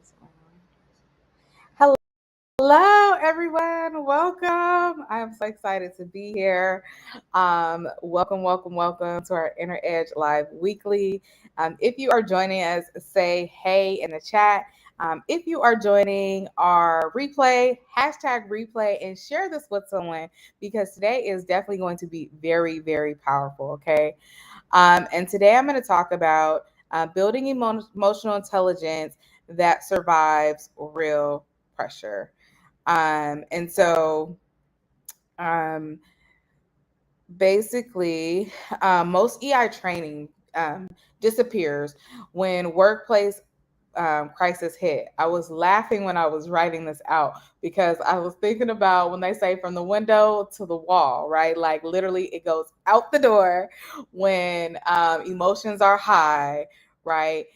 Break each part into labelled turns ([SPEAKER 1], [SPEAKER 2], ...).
[SPEAKER 1] What's going on? Hello, everyone. Welcome. I am so excited to be here. Welcome to our Inner Edge Live Weekly. If you are joining us, say hey in the chat. If you are joining our replay, hashtag replay and share this with someone because today is definitely going to be very, very powerful. Okay. And today I'm going to talk about building emotional intelligence that survives real pressure. And so um, basically, most EI training disappears when workplace crisis hit. I was laughing when I was writing this out because I was thinking about when they say from the window to the wall, right? Like literally, it goes out the door when emotions are high, right?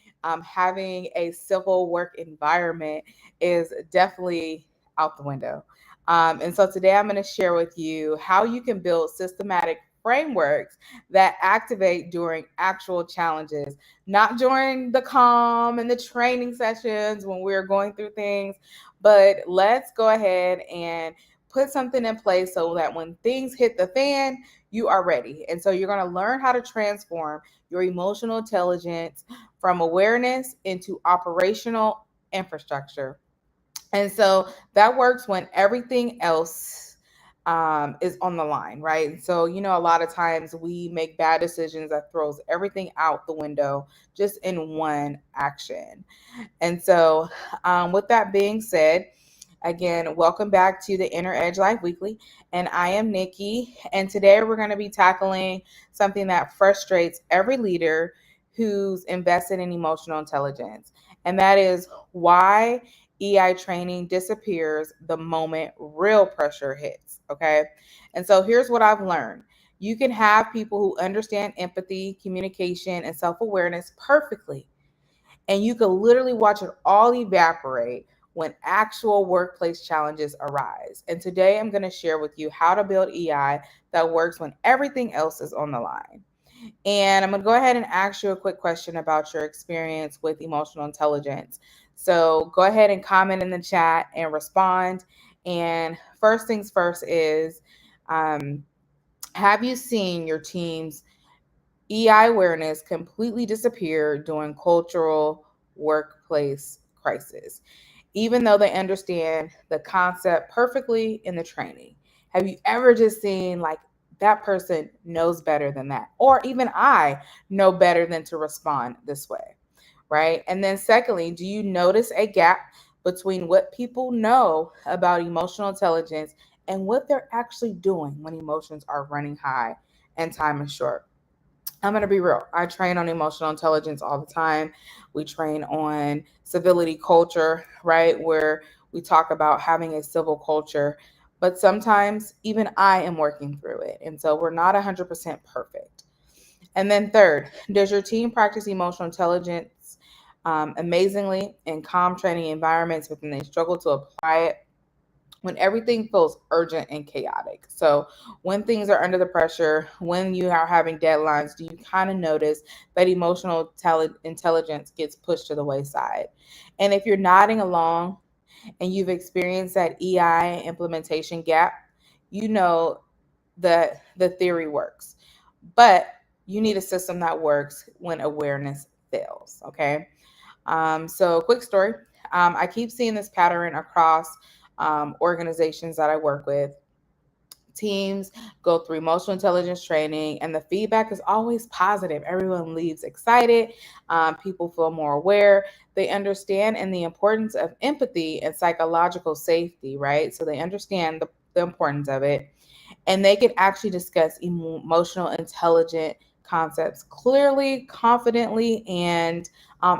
[SPEAKER 1] Having a civil work environment is definitely out the window. And so today I'm going to share with you how you can build systematic frameworks that activate during actual challenges, not during the calm and the training sessions when we're going through things, but let's go ahead and put something in place so that when things hit the fan, you are ready. And so you're going to learn how to transform your emotional intelligence from awareness into operational infrastructure. And so that works when everything else is on the line, right? So, a lot of times we make bad decisions that throws everything out the window just in one action. And so, with that being said, again, welcome back to the Inner Edge Life Weekly. And I am Nikki. And today we're going to be tackling something that frustrates every leader who's invested in emotional intelligence. And that is why EI training disappears the moment real pressure hits. Okay. And so here's what I've learned. You can have people who understand empathy, communication, and self awareness perfectly, and you can literally watch it all evaporate when actual workplace challenges arise. And today I'm going to share with you how to build EI that works when everything else is on the line. And I'm going to go ahead and ask you a quick question about your experience with emotional intelligence. So go ahead and comment in the chat and respond. And first things first is, um, have you seen your team's EI awareness completely disappear during cultural workplace crisis, even though they understand the concept perfectly in the training? Have you ever just seen like that person knows better than that? Or even I know better than to respond this way, right? And then, secondly, do you notice a gap between what people know about emotional intelligence and what they're actually doing when emotions are running high and time is short? I'm going to be real. I train on emotional intelligence all the time. We train on civility culture, right? Where we talk about having a civil culture. But sometimes even I am working through it. And so we're not 100% perfect. And then, third, does your team practice emotional intelligence amazingly in calm training environments, but then they struggle to apply it when everything feels urgent and chaotic? So, when things are under the pressure, when you are having deadlines, do you kind of notice that emotional intelligence gets pushed to the wayside? And if you're nodding along and you've experienced that EI implementation gap, you know that the theory works. But you need a system that works when awareness fails, okay? So, quick story. I keep seeing this pattern across organizations that I work with. Teams go through emotional intelligence training, and the feedback is always positive. Everyone leaves excited. People feel more aware. They understand and the importance of empathy and psychological safety, right? So they understand the importance of it, and they can actually discuss emotional intelligent concepts clearly, confidently, and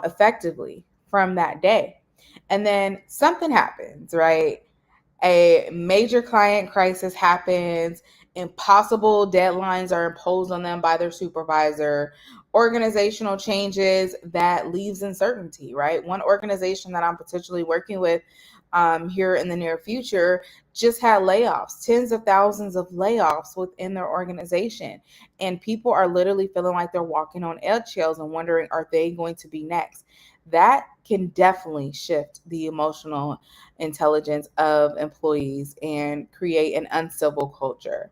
[SPEAKER 1] effectively from that day. And then something happens, right? A major client crisis happens, impossible deadlines are imposed on them by their supervisor, organizational changes that leaves uncertainty, right? One organization that I'm potentially working with here in the near future just had layoffs, tens of thousands of layoffs within their organization. And people are literally feeling like they're walking on eggshells and wondering, are they going to be next? that can definitely shift the emotional intelligence of employees and create an uncivil culture.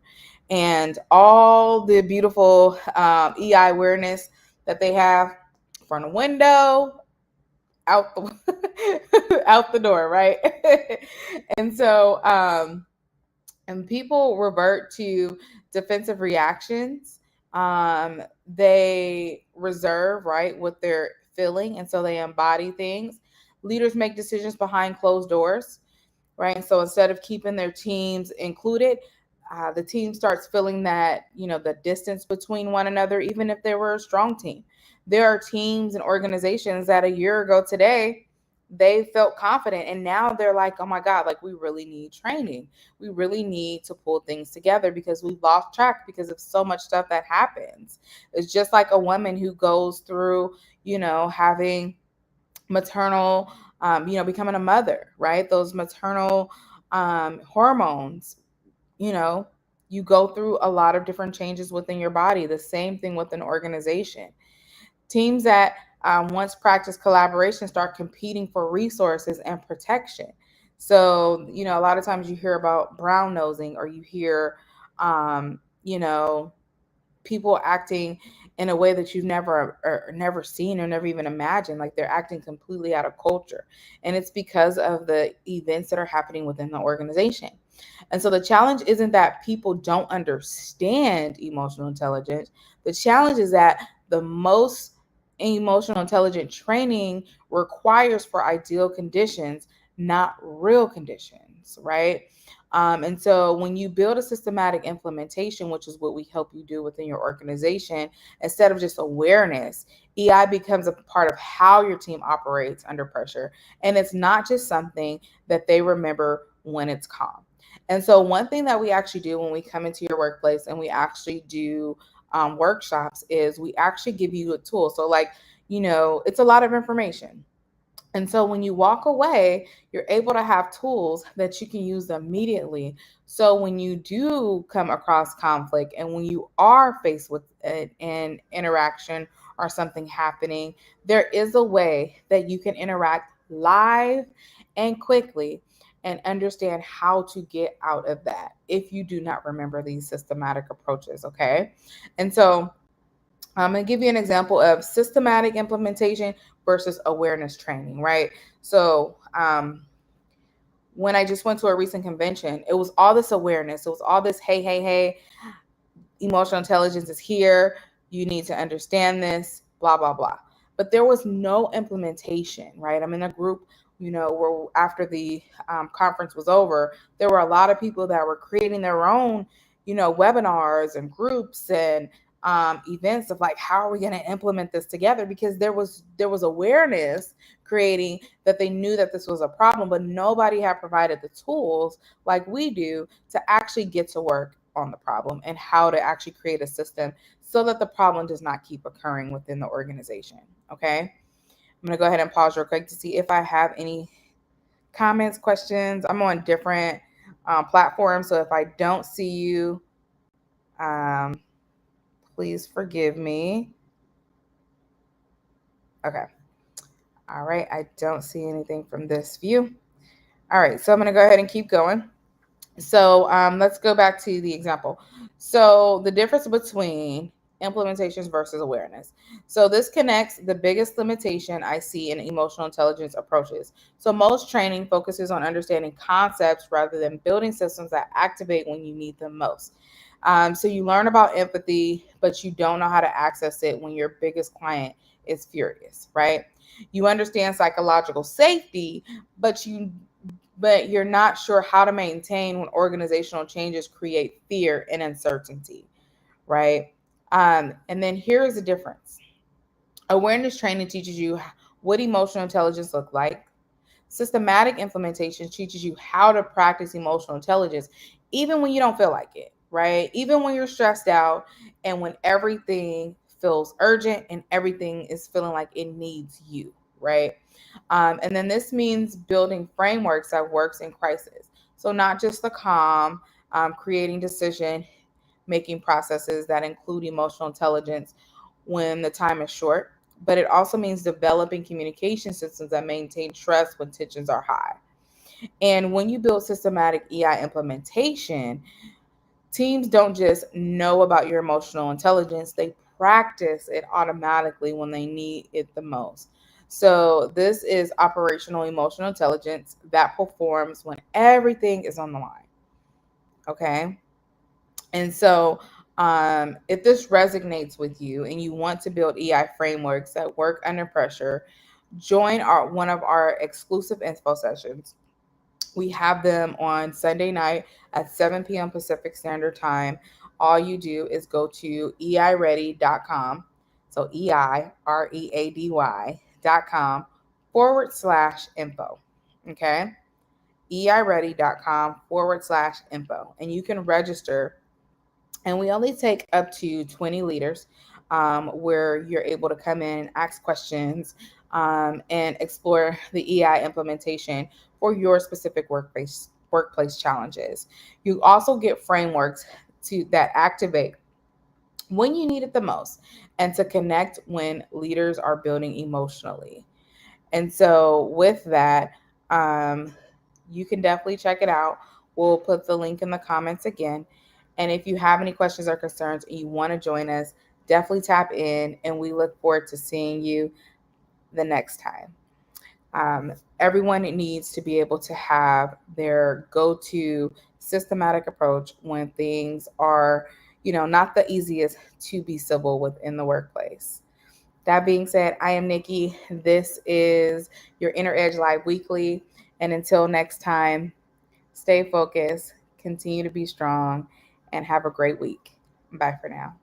[SPEAKER 1] And all the beautiful EI awareness that they have from the window out the out the door, right? And so and people revert to defensive reactions. They reserve, right, what they're feeling, and so they embody things. Leaders make decisions behind closed doors, right? And so instead of keeping their teams included, the team starts feeling that, the distance between one another, even if they were a strong team. There are teams and organizations that a year ago today, they felt confident, and now they're like, oh my God, like we really need training. We really need to pull things together because we've lost track because of so much stuff that happens. It's just like a woman who goes through, having maternal, becoming a mother, right? Those maternal hormones, you know, you go through a lot of different changes within your body. The same thing with an organization. Teams that once practice collaboration start competing for resources and protection. So, a lot of times you hear about brown nosing, or you hear, um, you know, people acting in a way that you've never seen or never even imagined, like they're acting completely out of culture, and it's because of the events that are happening within the organization. And so the challenge isn't that people don't understand emotional intelligence. The challenge is that the most emotional intelligent training requires for ideal conditions, not real conditions, right? And so when you build a systematic implementation, which is what we help you do within your organization, instead of just awareness, EI becomes a part of how your team operates under pressure. And it's not just something that they remember when it's calm. And so one thing that we actually do when we come into your workplace and we actually do workshops is we actually give you a tool. So like, it's a lot of information, and so when you walk away, you're able to have tools that you can use immediately. So when you do come across conflict and when you are faced with an interaction or something happening, there is a way that you can interact live and quickly and understand how to get out of that if you do not remember these systematic approaches, okay? And so I'm going to give you an example of systematic implementation versus awareness training, right? So, when I just went to a recent convention, it was all this awareness. It was all this, hey, hey, hey, emotional intelligence is here. You need to understand this, blah, blah, blah. But there was no implementation, right? I'm in a group, where after the conference was over, there were a lot of people that were creating their own, webinars and groups and events of like, how are we going to implement this together? Because there was awareness creating that they knew that this was a problem, but nobody had provided the tools like we do to actually get to work on the problem and how to actually create a system so that the problem does not keep occurring within the organization. Okay. I'm going to go ahead and pause real quick to see if I have any comments, questions. I'm on different platforms, so if I don't see you, um, please forgive me. Okay. All right. I don't see anything from this view. All right. So I'm going to go ahead and keep going. So let's go back to the example. So the difference between implementations versus awareness. So this connects the biggest limitation I see in emotional intelligence approaches. So most training focuses on understanding concepts rather than building systems that activate when you need them most. So you learn about empathy, but you don't know how to access it when your biggest client is furious, right? You understand psychological safety, but you're not sure how to maintain when organizational changes create fear and uncertainty, right? And then here is the difference. Awareness training teaches you what emotional intelligence looks like. Systematic implementation teaches you how to practice emotional intelligence, even when you don't feel like it, right? Even when you're stressed out and when everything feels urgent and everything is feeling like it needs you, right? And then this means building frameworks that works in crisis. So not just the calm, creating decision making processes that include emotional intelligence when the time is short. but it also means developing communication systems that maintain trust when tensions are high. And when you build systematic EI implementation, teams don't just know about your emotional intelligence, they practice it automatically when they need it the most. So, this is operational emotional intelligence that performs when everything is on the line. Okay. And so, if this resonates with you and you want to build EI frameworks that work under pressure, join one of our exclusive info sessions. We have them on Sunday night at 7 p.m. Pacific Standard Time. All you do is go to eiready.com. So EIREADY.com /info. Okay. eiready.com /info. And you can register, and we only take up to 20 leaders, where you're able to come in and ask questions, and explore the EI implementation for your specific workplace challenges. You also get frameworks that activate when you need it the most and to connect when leaders are building emotionally. And so, with that, um, you can definitely check it out. We'll put the link in the comments again. And if you have any questions or concerns and you want to join us, definitely tap in. And we look forward to seeing you the next time. Everyone needs to be able to have their go to systematic approach when things are, not the easiest to be civil within the workplace. That being said, I am Nikki. This is your Inner Edge Live Weekly. And until next time, stay focused, continue to be strong, and have a great week. Bye for now.